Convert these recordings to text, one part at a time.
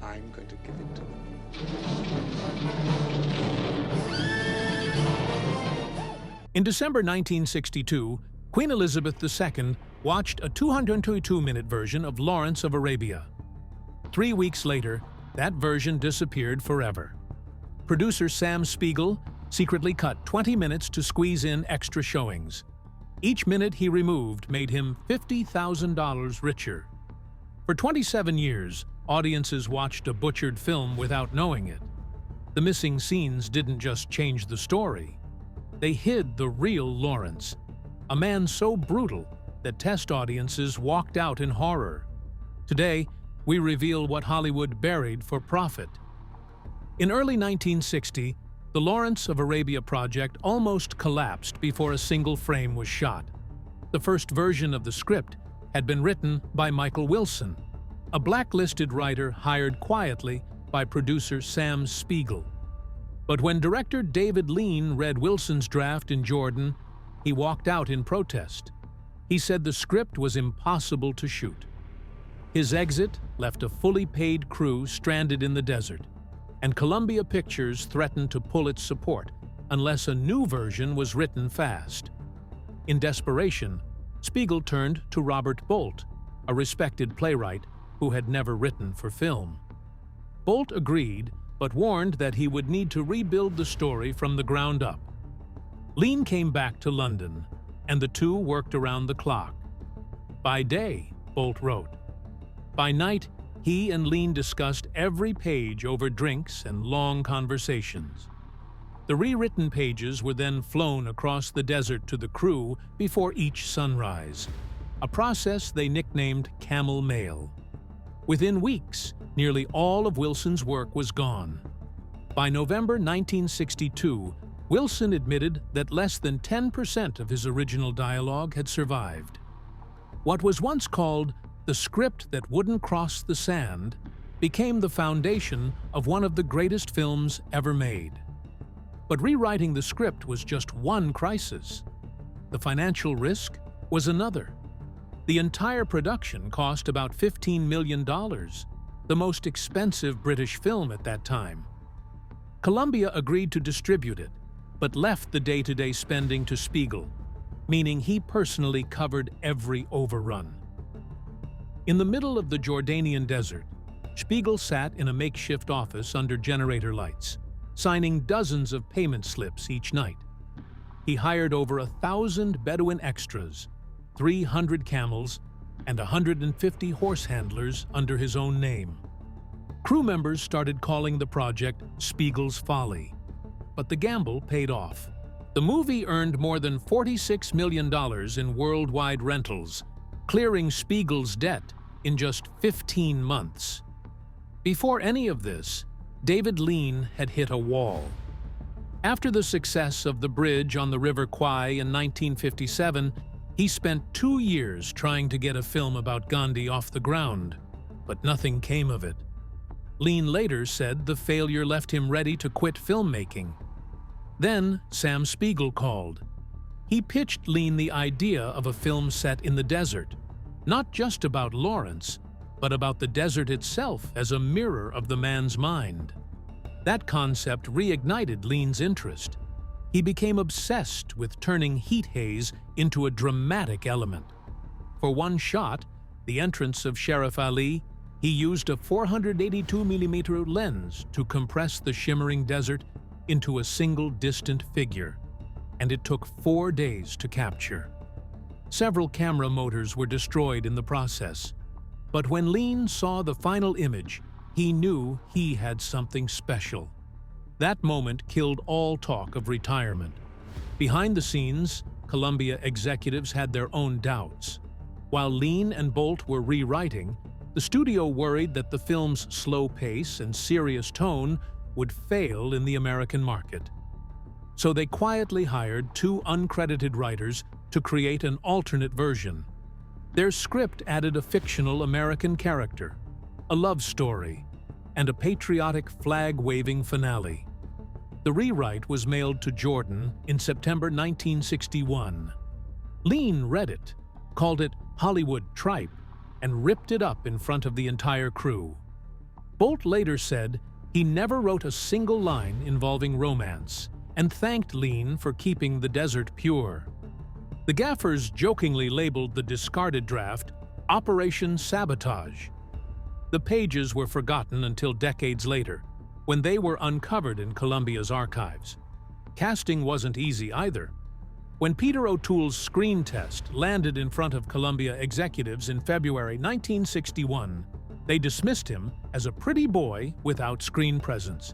I'm going to give it to them. In December 1962, Queen Elizabeth II watched a 222-minute version of Lawrence of Arabia. 3 weeks later, that version disappeared forever. Producer Sam Spiegel secretly cut 20 minutes to squeeze in extra showings. Each minute he removed made him $50,000 richer. For 27 years, audiences watched a butchered film without knowing it. The missing scenes didn't just change the story. They hid the real Lawrence, a man so brutal that test audiences walked out in horror. Today, we reveal what Hollywood buried for profit. In early 1960, the Lawrence of Arabia project almost collapsed before a single frame was shot. The first version of the script had been written by Michael Wilson, a blacklisted writer hired quietly by producer Sam Spiegel. But when director David Lean read Wilson's draft in Jordan, he walked out in protest. He said the script was impossible to shoot. His exit left a fully paid crew stranded in the desert, and Columbia Pictures threatened to pull its support unless a new version was written fast. In desperation, Spiegel turned to Robert Bolt, a respected playwright who had never written for film. Bolt agreed, but warned that he would need to rebuild the story from the ground up. Lean came back to London, and the two worked around the clock. By day, Bolt wrote. By night, he and Lean discussed every page over drinks and long conversations. The rewritten pages were then flown across the desert to the crew before each sunrise, a process they nicknamed Camel Mail. Within weeks, nearly all of Wilson's work was gone. By November 1962, Wilson admitted that less than 10% of his original dialogue had survived. What was once called the script that wouldn't cross the sand became the foundation of one of the greatest films ever made. But rewriting the script was just one crisis. The financial risk was another. The entire production cost about $15 million, the most expensive British film at that time. Columbia agreed to distribute it, but left the day-to-day spending to Spiegel, meaning he personally covered every overrun. In the middle of the Jordanian desert, Spiegel sat in a makeshift office under generator lights, signing dozens of payment slips each night. He hired over 1,000 Bedouin extras, 300 camels, and 150 horse handlers under his own name. Crew members started calling the project Spiegel's Folly, but the gamble paid off. The movie earned more than $46 million in worldwide rentals, clearing Spiegel's debt in just 15 months. Before any of this, David Lean had hit a wall. After the success of The Bridge on the River Kwai in 1957, he spent 2 years trying to get a film about Gandhi off the ground, but nothing came of it. Lean later said the failure left him ready to quit filmmaking. Then Sam Spiegel called. He pitched Lean the idea of a film set in the desert, not just about Lawrence, but about the desert itself as a mirror of the man's mind. That concept reignited Lean's interest. He became obsessed with turning heat haze into a dramatic element. For one shot, the entrance of Sheriff Ali, he used a 482mm lens to compress the shimmering desert into a single distant figure, and it took 4 days to capture. Several camera motors were destroyed in the process, but when Lean saw the final image, he knew he had something special. That moment killed all talk of retirement. Behind the scenes, Columbia executives had their own doubts. While Lean and Bolt were rewriting, the studio worried that the film's slow pace and serious tone would fail in the American market. So they quietly hired 2 uncredited writers to create an alternate version. Their script added a fictional American character, a love story, and a patriotic flag-waving finale. The rewrite was mailed to Jordan in September 1961. Lean read it, called it Hollywood tripe, and ripped it up in front of the entire crew. Bolt later said he never wrote a single line involving romance and thanked Lean for keeping the desert pure. The gaffers jokingly labeled the discarded draft Operation Sabotage. The pages were forgotten until decades later, when they were uncovered in Columbia's archives. Casting wasn't easy either. When Peter O'Toole's screen test landed in front of Columbia executives in February 1961, they dismissed him as a pretty boy without screen presence.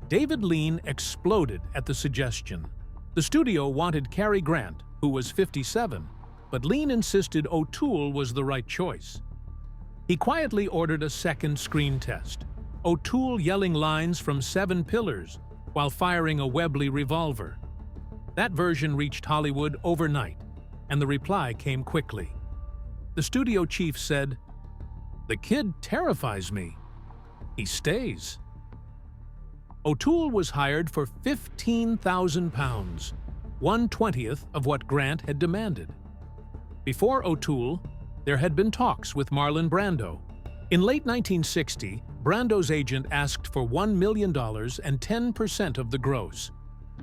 David Lean exploded at the suggestion. The studio wanted Cary Grant, who was 57, but Lean insisted O'Toole was the right choice. He quietly ordered a second screen test, O'Toole yelling lines from 7 pillars while firing a Webley revolver. That version reached Hollywood overnight, and the reply came quickly. The studio chief said, "The kid terrifies me. He stays." O'Toole was hired for £15,000, 1/20th of what Grant had demanded. Before O'Toole, there had been talks with Marlon Brando. In late 1960, Brando's agent asked for $1 million and 10% of the gross.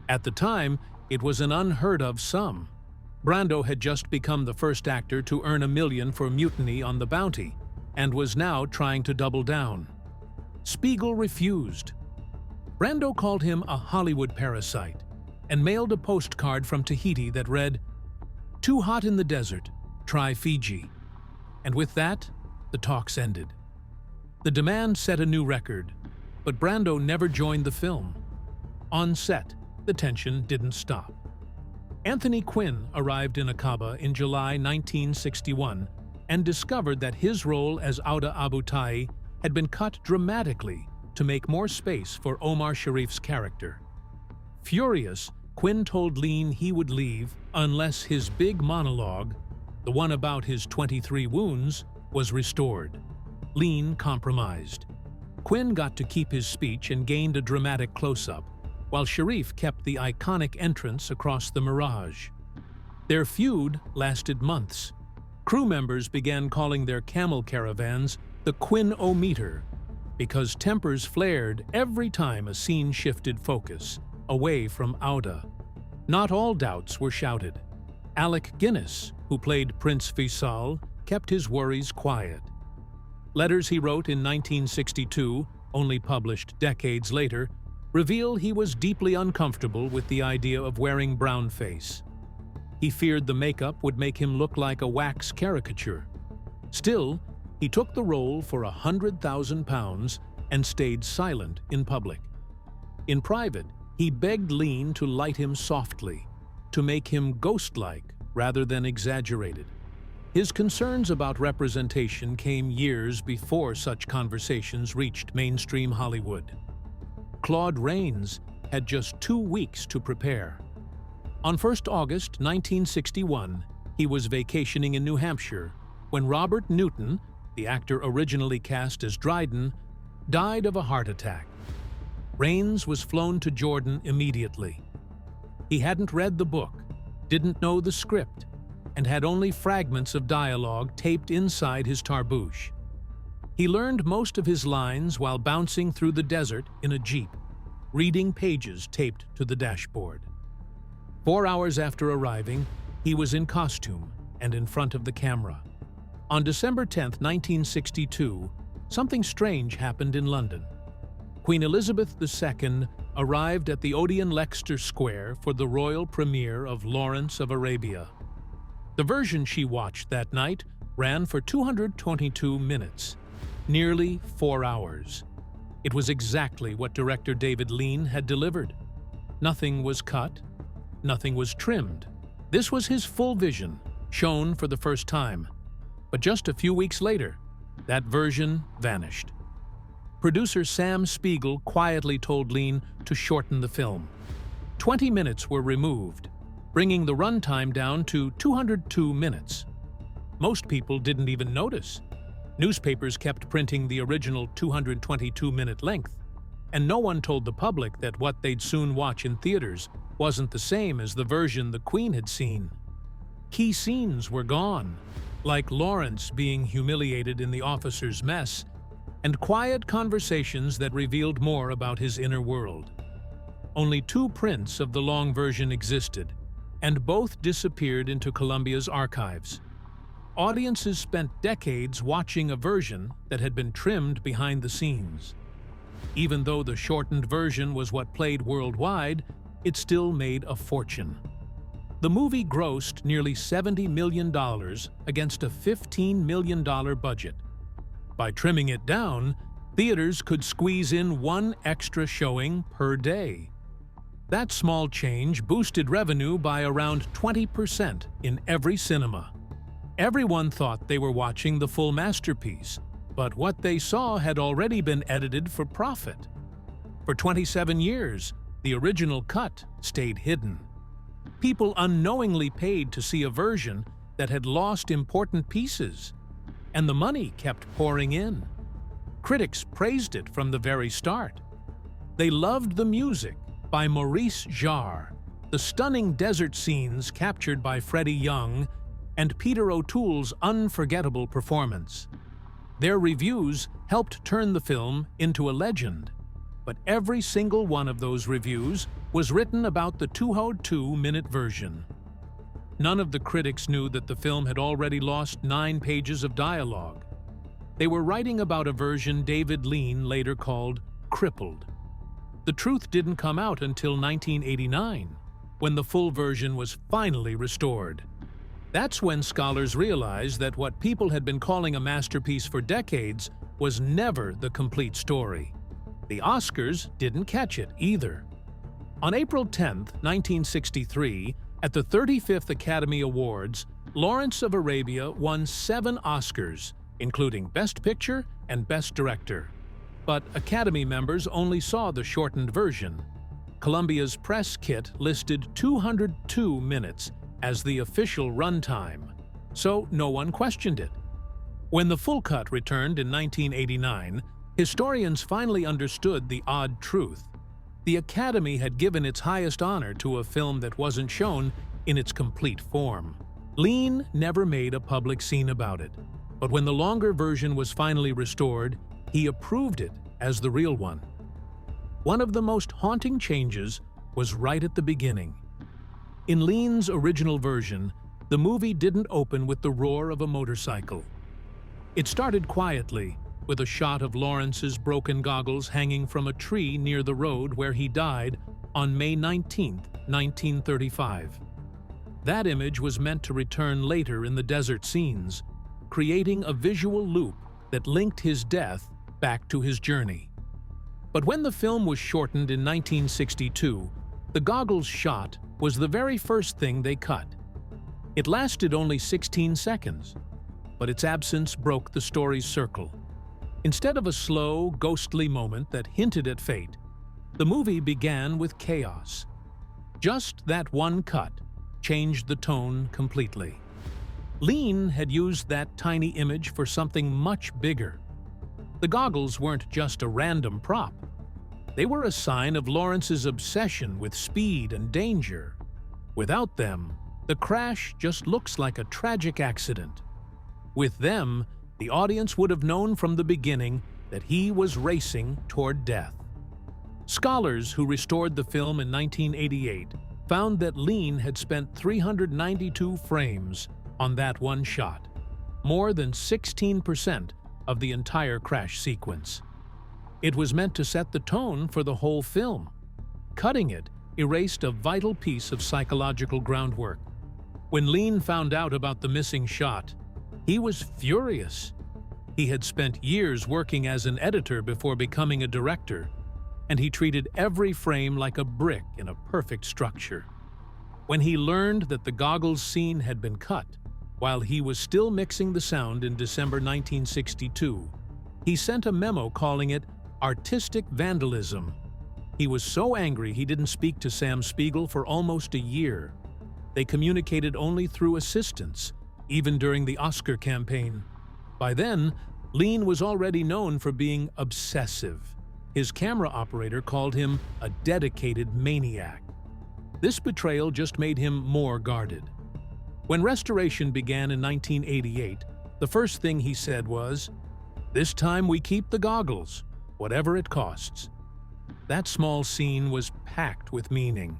At the time, it was an unheard-of sum. Brando had just become the first actor to earn $1 million for Mutiny on the Bounty, and was now trying to double down. Spiegel refused. Brando called him a Hollywood parasite and mailed a postcard from Tahiti that read, "Too hot in the desert, try Fiji." And with that, the talks ended. The demand set a new record, but Brando never joined the film. On set, the tension didn't stop. Anthony Quinn arrived in Aqaba in July 1961 and discovered that his role as Auda Abu Tai had been cut dramatically to make more space for Omar Sharif's character. Furious, Quinn told Lean he would leave unless his big monologue, the one about his 23 wounds, was restored. Lean compromised. Quinn got to keep his speech and gained a dramatic close-up, while Sharif kept the iconic entrance across the Mirage. Their feud lasted months. Crew members began calling their camel caravans the Quinn-O-meter, because tempers flared every time a scene shifted focus, away from Auda. Not all doubts were shouted. Alec Guinness, who played Prince Faisal, kept his worries quiet. Letters he wrote in 1962, only published decades later, reveal he was deeply uncomfortable with the idea of wearing brownface. He feared the makeup would make him look like a wax caricature. Still, he took the role for £100,000 and stayed silent in public. In private, he begged Lean to light him softly, to make him ghost-like rather than exaggerated. His concerns about representation came years before such conversations reached mainstream Hollywood. Claude Rains had just 2 weeks to prepare. On 1st August 1961, he was vacationing in New Hampshire when Robert Newton, the actor originally cast as Dryden, died of a heart attack. Rains was flown to Jordan immediately. He hadn't read the book, didn't know the script, and had only fragments of dialogue taped inside his tarbouche. He learned most of his lines while bouncing through the desert in a jeep, reading pages taped to the dashboard. 4 hours after arriving, he was in costume and in front of the camera. On December 10, 1962, something strange happened in London. Queen Elizabeth II arrived at the Odeon Leicester Square for the royal premiere of Lawrence of Arabia. The version she watched that night ran for 222 minutes, nearly 4 hours. It was exactly what director David Lean had delivered. Nothing was cut, nothing was trimmed. This was his full vision, shown for the first time. But just a few weeks later, that version vanished. Producer Sam Spiegel quietly told Lean to shorten the film. 20 minutes were removed, bringing the runtime down to 202 minutes. Most people didn't even notice. Newspapers kept printing the original 222-minute length, and no one told the public that what they'd soon watch in theaters wasn't the same as the version the Queen had seen. Key scenes were gone, like Lawrence being humiliated in the officer's mess, and quiet conversations that revealed more about his inner world. Only 2 prints of the long version existed, and both disappeared into Columbia's archives. Audiences spent decades watching a version that had been trimmed behind the scenes. Even though the shortened version was what played worldwide, it still made a fortune. The movie grossed nearly $70 million against a $15 million budget. By trimming it down, theaters could squeeze in 1 extra showing per day. That small change boosted revenue by around 20% in every cinema. Everyone thought they were watching the full masterpiece, but what they saw had already been edited for profit. For 27 years, the original cut stayed hidden. People unknowingly paid to see a version that had lost important pieces, and the money kept pouring in. Critics praised it from the very start. They loved the music by Maurice Jarre, the stunning desert scenes captured by Freddie Young, and Peter O'Toole's unforgettable performance. Their reviews helped turn the film into a legend, but every single one of those reviews was written about the 202-minute version. None of the critics knew that the film had already lost 9 pages of dialogue. They were writing about a version David Lean later called crippled. The truth didn't come out until 1989, when the full version was finally restored. That's when scholars realized that what people had been calling a masterpiece for decades was never the complete story. The Oscars didn't catch it either. On April 10, 1963, at the 35th Academy Awards, Lawrence of Arabia won 7 Oscars, including Best Picture and Best Director. But Academy members only saw the shortened version. Columbia's press kit listed 202 minutes as the official runtime, so no one questioned it. When the full cut returned in 1989, historians finally understood the odd truth. The Academy had given its highest honor to a film that wasn't shown in its complete form. Lean never made a public scene about it, but when the longer version was finally restored, he approved it as the real one. One of the most haunting changes was right at the beginning. In Lean's original version, the movie didn't open with the roar of a motorcycle. It started quietly, with a shot of Lawrence's broken goggles hanging from a tree near the road where he died on May 19, 1935. That image was meant to return later in the desert scenes, creating a visual loop that linked his death back to his journey. But when the film was shortened in 1962, the goggles shot was the very first thing they cut. It lasted only 16 seconds, but its absence broke the story's circle. Instead of a slow, ghostly moment that hinted at fate, the movie began with chaos. Just that one cut changed the tone completely. Lean had used that tiny image for something much bigger. The goggles weren't just a random prop. They were a sign of Lawrence's obsession with speed and danger. Without them, the crash just looks like a tragic accident. With them, the audience would have known from the beginning that he was racing toward death. Scholars who restored the film in 1988 found that Lean had spent 392 frames on that one shot, more than 16% of the entire crash sequence. It was meant to set the tone for the whole film. Cutting it erased a vital piece of psychological groundwork. When Lean found out about the missing shot, he was furious. He had spent years working as an editor before becoming a director, and he treated every frame like a brick in a perfect structure. When he learned that the goggles scene had been cut, while he was still mixing the sound in December 1962, he sent a memo calling it artistic vandalism. He was so angry he didn't speak to Sam Spiegel for almost a year. They communicated only through assistants, even during the Oscar campaign. By then, Lean was already known for being obsessive. His camera operator called him a dedicated maniac. This betrayal just made him more guarded. When restoration began in 1988, the first thing he said was, This time we keep the goggles, whatever it costs." That small scene was packed with meaning.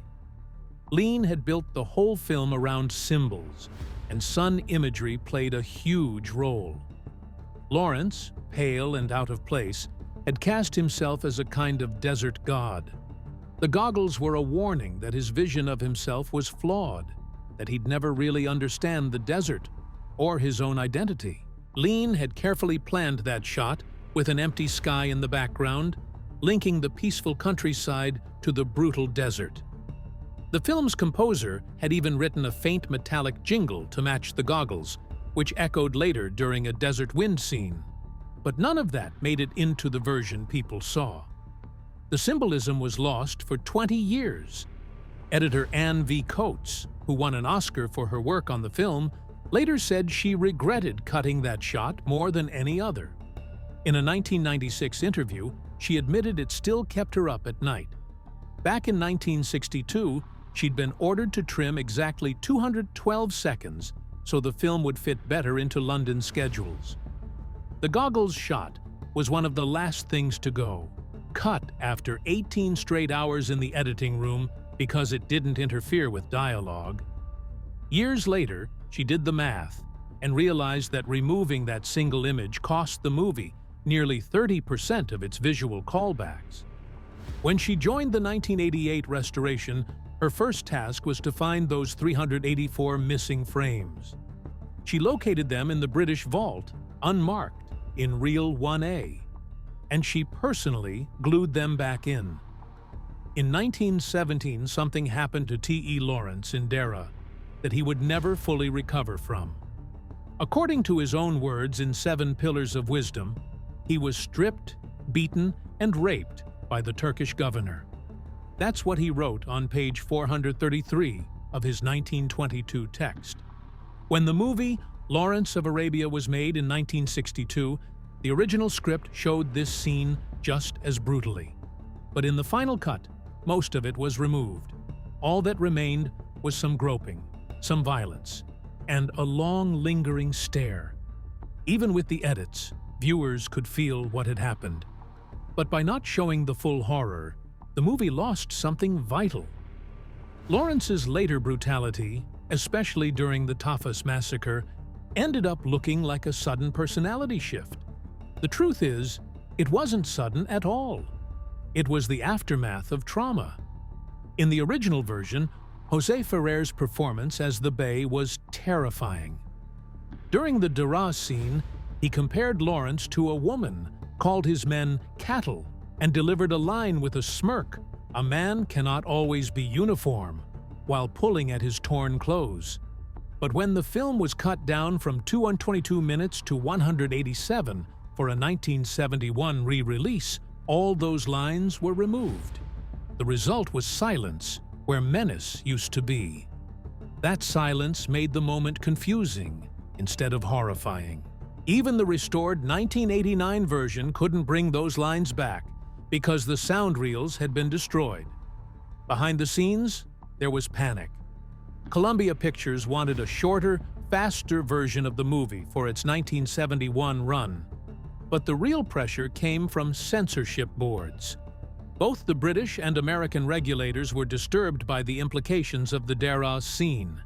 Lean had built the whole film around symbols, and sun imagery played a huge role. Lawrence, pale and out of place, had cast himself as a kind of desert god. The goggles were a warning that his vision of himself was flawed, that he'd never really understand the desert or his own identity. Lean had carefully planned that shot with an empty sky in the background, linking the peaceful countryside to the brutal desert. The film's composer had even written a faint metallic jingle to match the goggles, which echoed later during a desert wind scene. But none of that made it into the version people saw. The symbolism was lost for 20 years. Editor Anne V. Coates, who won an Oscar for her work on the film, later said she regretted cutting that shot more than any other. In a 1996 interview, she admitted it still kept her up at night. Back in 1962, she'd been ordered to trim exactly 212 seconds so the film would fit better into London's schedules. The goggles shot was one of the last things to go, cut after 18 straight hours in the editing room because it didn't interfere with dialogue. Years later, she did the math and realized that removing that single image cost the movie nearly 30% of its visual callbacks. When she joined the 1988 restoration, her first task was to find those 384 missing frames. She located them in the British vault, unmarked, in Reel 1A, and she personally glued them back in. In 1917, something happened to T.E. Lawrence in Dara that he would never fully recover from. According to his own words in 7 Pillars of Wisdom, he was stripped, beaten, and raped by the Turkish governor. That's what he wrote on page 433 of his 1922 text. When the movie Lawrence of Arabia was made in 1962, the original script showed this scene just as brutally. But in the final cut, most of it was removed. All that remained was some groping, some violence, and a long, lingering stare. Even with the edits, viewers could feel what had happened. But by not showing the full horror, the movie lost something vital. Lawrence's later brutality, especially during the Tafas massacre, ended up looking like a sudden personality shift. The truth is, it wasn't sudden at all. It was the aftermath of trauma. In the original version, Jose Ferrer's performance as the Bey was terrifying. During the Dara scene, he compared Lawrence to a woman, called his men cattle, and delivered a line with a smirk, "A man cannot always be uniform," while pulling at his torn clothes. But when the film was cut down from 222 minutes to 187 for a 1971 re-release, all those lines were removed. The result was silence, where menace used to be. That silence made the moment confusing instead of horrifying. Even the restored 1989 version couldn't bring those lines back because the sound reels had been destroyed. Behind the scenes, there was panic. Columbia Pictures wanted a shorter, faster version of the movie for its 1971 run. But the real pressure came from censorship boards. Both the British and American regulators were disturbed by the implications of the Dara scene.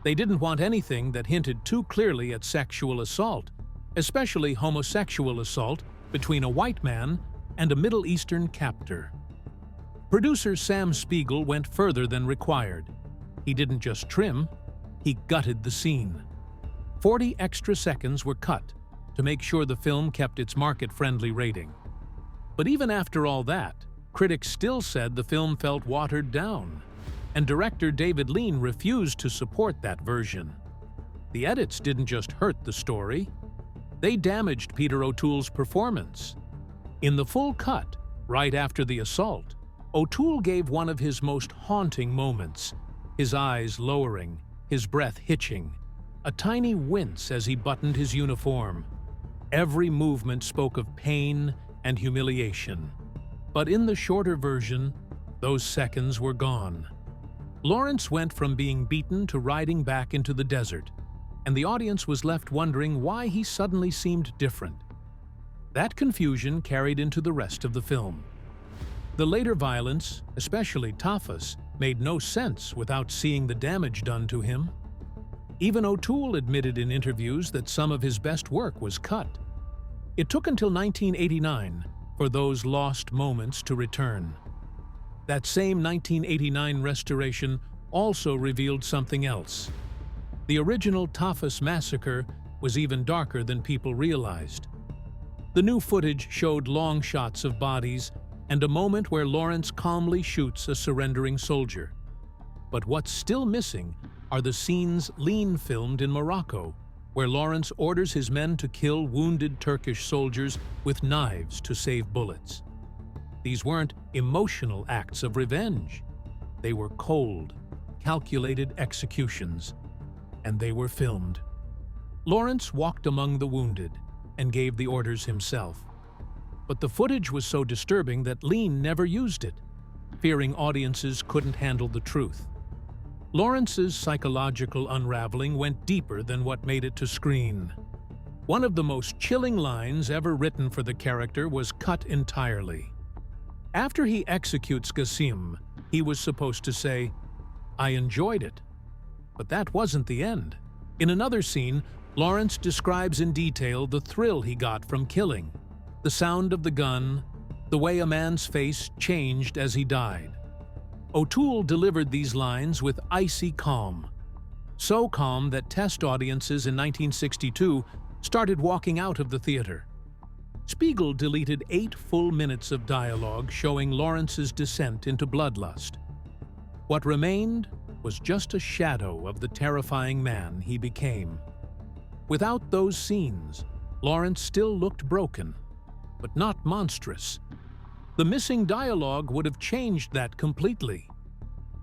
They didn't want anything that hinted too clearly at sexual assault, especially homosexual assault between a white man and a Middle Eastern captor. Producer Sam Spiegel went further than required. He didn't just trim, he gutted the scene. 40 extra seconds were cut to make sure the film kept its market-friendly rating. But even after all that, critics still said the film felt watered down, and director David Lean refused to support that version. The edits didn't just hurt the story, they damaged Peter O'Toole's performance. In the full cut, right after the assault, O'Toole gave one of his most haunting moments, his eyes lowering, his breath hitching, a tiny wince as he buttoned his uniform. Every movement spoke of pain and humiliation. But in the shorter version, those seconds were gone. Lawrence went from being beaten to riding back into the desert, and the audience was left wondering why he suddenly seemed different. That confusion carried into the rest of the film. The later violence, especially Tafas, made no sense without seeing the damage done to him. Even O'Toole admitted in interviews that some of his best work was cut. It took until 1989 for those lost moments to return. That same 1989 restoration also revealed something else. The original Tafas massacre was even darker than people realized. The new footage showed long shots of bodies and a moment where Lawrence calmly shoots a surrendering soldier. But what's still missing are the scenes Lean filmed in Morocco, where Lawrence orders his men to kill wounded Turkish soldiers with knives to save bullets. These weren't emotional acts of revenge. They were cold, calculated executions, and they were filmed. Lawrence walked among the wounded and gave the orders himself. But the footage was so disturbing that Lean never used it, fearing audiences couldn't handle the truth. Lawrence's psychological unraveling went deeper than what made it to screen. One of the most chilling lines ever written for the character was cut entirely. After he executes Qasim, he was supposed to say, "I enjoyed it." But that wasn't the end. In another scene, Lawrence describes in detail the thrill he got from killing, the sound of the gun, the way a man's face changed as he died. O'Toole delivered these lines with icy calm, so calm that test audiences in 1962 started walking out of the theater. Spiegel deleted 8 full minutes of dialogue showing Lawrence's descent into bloodlust. What remained was just a shadow of the terrifying man he became. Without those scenes, Lawrence still looked broken, but not monstrous. The missing dialogue would have changed that completely.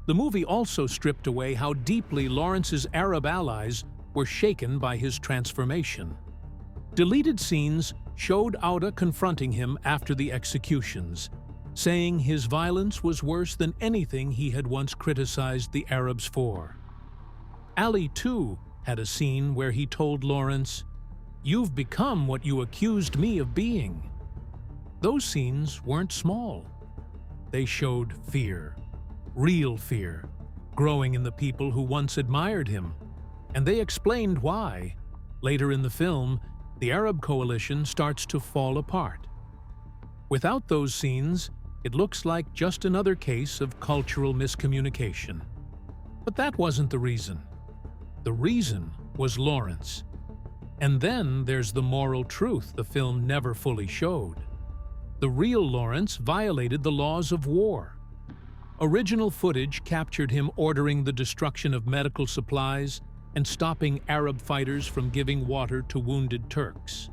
The movie also stripped away how deeply Lawrence's Arab allies were shaken by his transformation. Deleted scenes showed Auda confronting him after the executions, saying his violence was worse than anything he had once criticized the Arabs for. Ali, too, had a scene where he told Lawrence, "You've become what you accused me of being." Those scenes weren't small. They showed fear, real fear, growing in the people who once admired him, and they explained why. Later in the film, the Arab coalition starts to fall apart. Without those scenes, it looks like just another case of cultural miscommunication. But that wasn't the reason. The reason was Lawrence. And then there's the moral truth the film never fully showed. The real Lawrence violated the laws of war. Original footage captured him ordering the destruction of medical supplies and stopping Arab fighters from giving water to wounded Turks.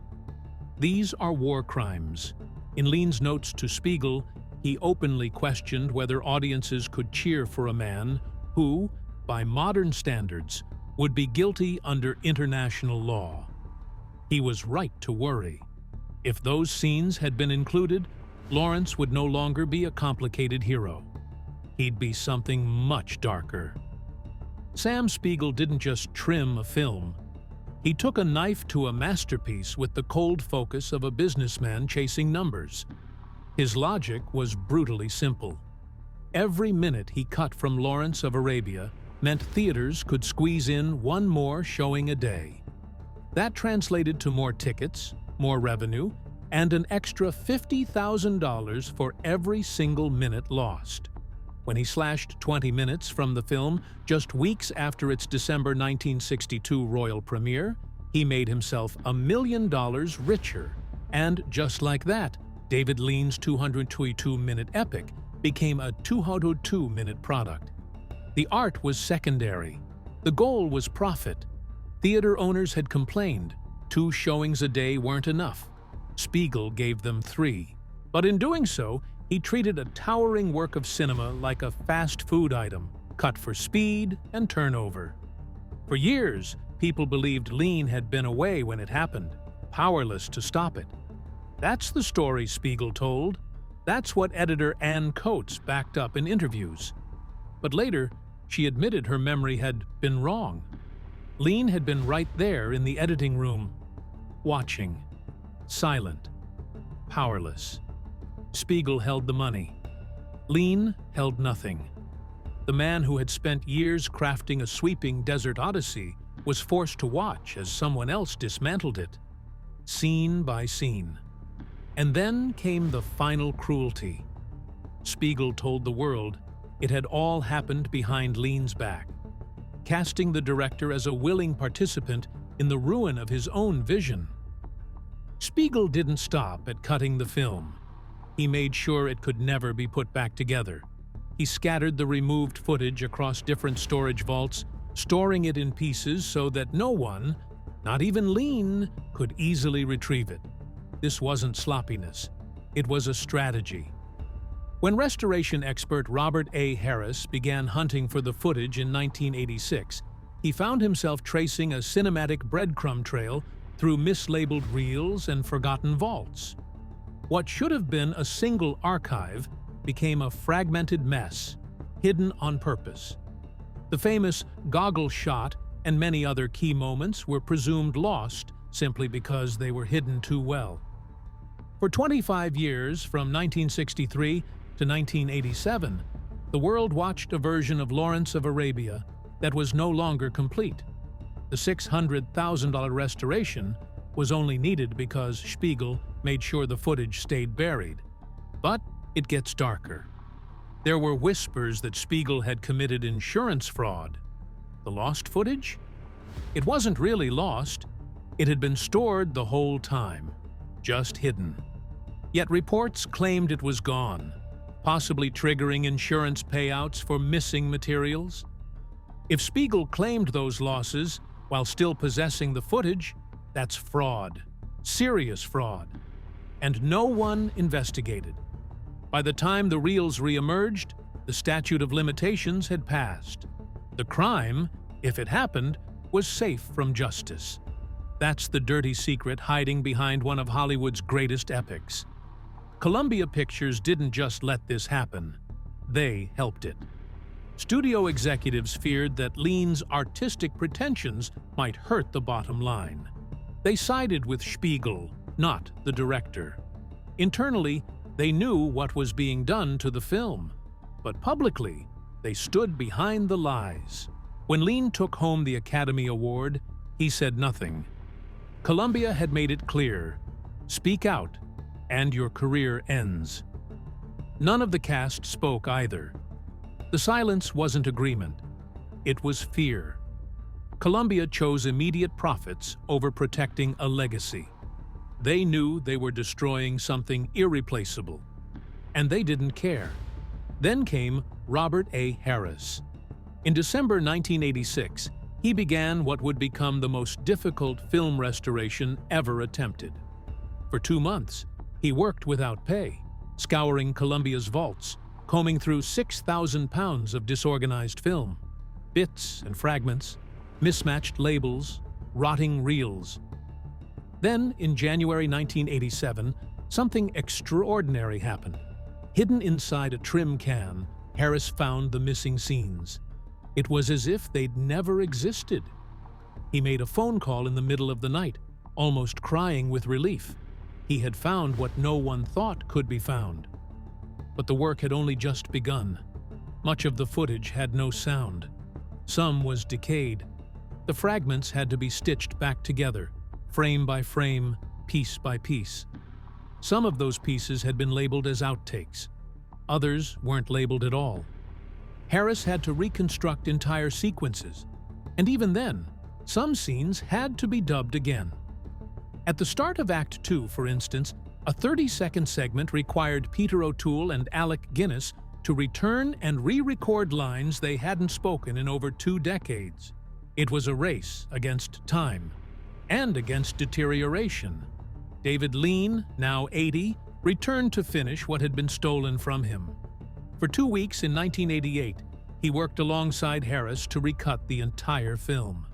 These are war crimes. In Lean's notes to Spiegel, he openly questioned whether audiences could cheer for a man who, by modern standards, would be guilty under international law. He was right to worry. If those scenes had been included, Lawrence would no longer be a complicated hero. He'd be something much darker. Sam Spiegel didn't just trim a film. He took a knife to a masterpiece with the cold focus of a businessman chasing numbers. His logic was brutally simple. Every minute he cut from Lawrence of Arabia meant theaters could squeeze in one more showing a day. That translated to more tickets, more revenue, and an extra $50,000 for every single minute lost. When he slashed 20 minutes from the film just weeks after its December 1962 royal premiere, he made himself $1 million richer. And just like that, David Lean's 222-minute epic became a 202-minute product. The art was secondary. The goal was profit. Theater owners had complained 2 showings a day weren't enough. Spiegel gave them 3. But in doing so, he treated a towering work of cinema like a fast food item, cut for speed and turnover. For years, people believed Lean had been away when it happened, powerless to stop it. That's the story Spiegel told. That's what editor Ann Coates backed up in interviews. But later, she admitted her memory had been wrong. Lean had been right there in the editing room, watching, silent, powerless. Spiegel held the money. Lean held nothing. The man who had spent years crafting a sweeping desert odyssey was forced to watch as someone else dismantled it, scene by scene. And then came the final cruelty. Spiegel told the world it had all happened behind Lean's back, casting the director as a willing participant in the ruin of his own vision. Spiegel didn't stop at cutting the film. He made sure it could never be put back together. He scattered the removed footage across different storage vaults, storing it in pieces so that no one, not even Lean, could easily retrieve it. This wasn't sloppiness. It was a strategy. When restoration expert Robert A. Harris began hunting for the footage in 1986, he found himself tracing a cinematic breadcrumb trail through mislabeled reels and forgotten vaults. What should have been a single archive became a fragmented mess, hidden on purpose. The famous goggle shot and many other key moments were presumed lost simply because they were hidden too well. For 25 years, from 1963 to 1987, the world watched a version of Lawrence of Arabia that was no longer complete. The $600,000 restoration was only needed because Spiegel made sure the footage stayed buried. But it gets darker. There were whispers that Spiegel had committed insurance fraud. The lost footage? It wasn't really lost. It had been stored the whole time, just hidden. Yet reports claimed it was gone, possibly triggering insurance payouts for missing materials. If Spiegel claimed those losses while still possessing the footage, that's fraud, serious fraud. And no one investigated. By the time the reels re-emerged, the statute of limitations had passed. The crime, if it happened, was safe from justice. That's the dirty secret hiding behind one of Hollywood's greatest epics. Columbia Pictures didn't just let this happen. They helped it. Studio executives feared that Lean's artistic pretensions might hurt the bottom line. They sided with Spiegel, not the director. Internally, they knew what was being done to the film, but publicly, they stood behind the lies. When Lean took home the Academy Award, he said nothing. Columbia had made it clear, speak out, and your career ends. None of the cast spoke either. The silence wasn't agreement. It was fear. Columbia chose immediate profits over protecting a legacy. They knew they were destroying something irreplaceable, and they didn't care. Then came Robert A. Harris. In December 1986, he began what would become the most difficult film restoration ever attempted. For 2 months, he worked without pay, scouring Columbia's vaults, combing through 6,000 pounds of disorganized film, bits and fragments, mismatched labels, rotting reels. Then, in January 1987, something extraordinary happened. Hidden inside a trim can, Harris found the missing scenes. It was as if they'd never existed. He made a phone call in the middle of the night, almost crying with relief. He had found what no one thought could be found. But the work had only just begun. Much of the footage had no sound. Some was decayed. The fragments had to be stitched back together, frame by frame, piece by piece. Some of those pieces had been labeled as outtakes. Others weren't labeled at all. Harris had to reconstruct entire sequences, and even then, some scenes had to be dubbed again. At the start of Act 2, for instance, a 30-second segment required Peter O'Toole and Alec Guinness to return and re-record lines they hadn't spoken in over 2 decades. It was a race against time and against deterioration. David Lean, now 80, returned to finish what had been stolen from him. For 2 weeks in 1988, he worked alongside Harris to recut the entire film.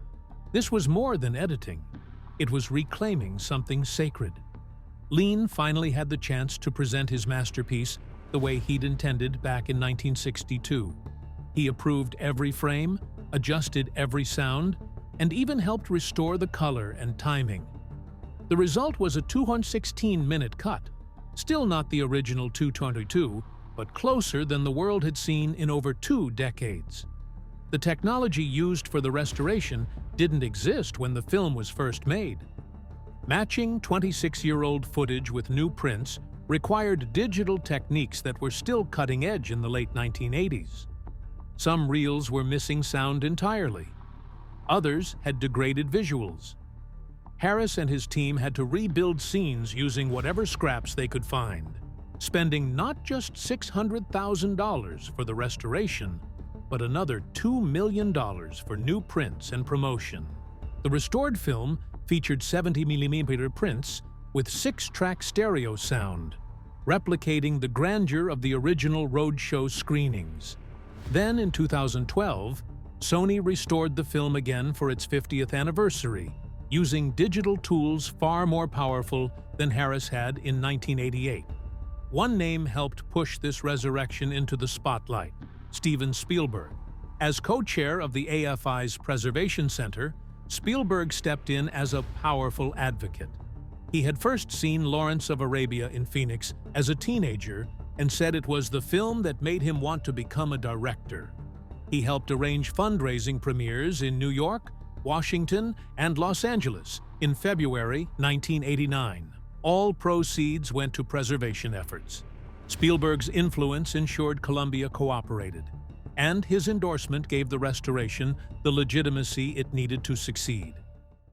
This was more than editing. It was reclaiming something sacred. Lean finally had the chance to present his masterpiece the way he'd intended back in 1962. He approved every frame, adjusted every sound, and even helped restore the color and timing. The result was a 216-minute cut, Still not the original 222, but closer than the world had seen in over 2 decades. The technology used for the restoration didn't exist when the film was first made. Matching 26-year-old footage with new prints required digital techniques that were still cutting edge in the late 1980s. Some reels were missing sound entirely. Others had degraded visuals. Harris and his team had to rebuild scenes using whatever scraps they could find, spending not just $600,000 for the restoration, but another $2 million for new prints and promotion. The restored film featured 70mm prints with 6-track stereo sound, replicating the grandeur of the original roadshow screenings. Then, in 2012, Sony restored the film again for its 50th anniversary, using digital tools far more powerful than Harris had in 1988. One name helped push this resurrection into the spotlight: Steven Spielberg. As co-chair of the AFI's Preservation Center, Spielberg stepped in as a powerful advocate. He had first seen Lawrence of Arabia in Phoenix as a teenager and said it was the film that made him want to become a director. He helped arrange fundraising premieres in New York, Washington, and Los Angeles in February 1989. All proceeds went to preservation efforts. Spielberg's influence ensured Columbia cooperated, and his endorsement gave the restoration the legitimacy it needed to succeed.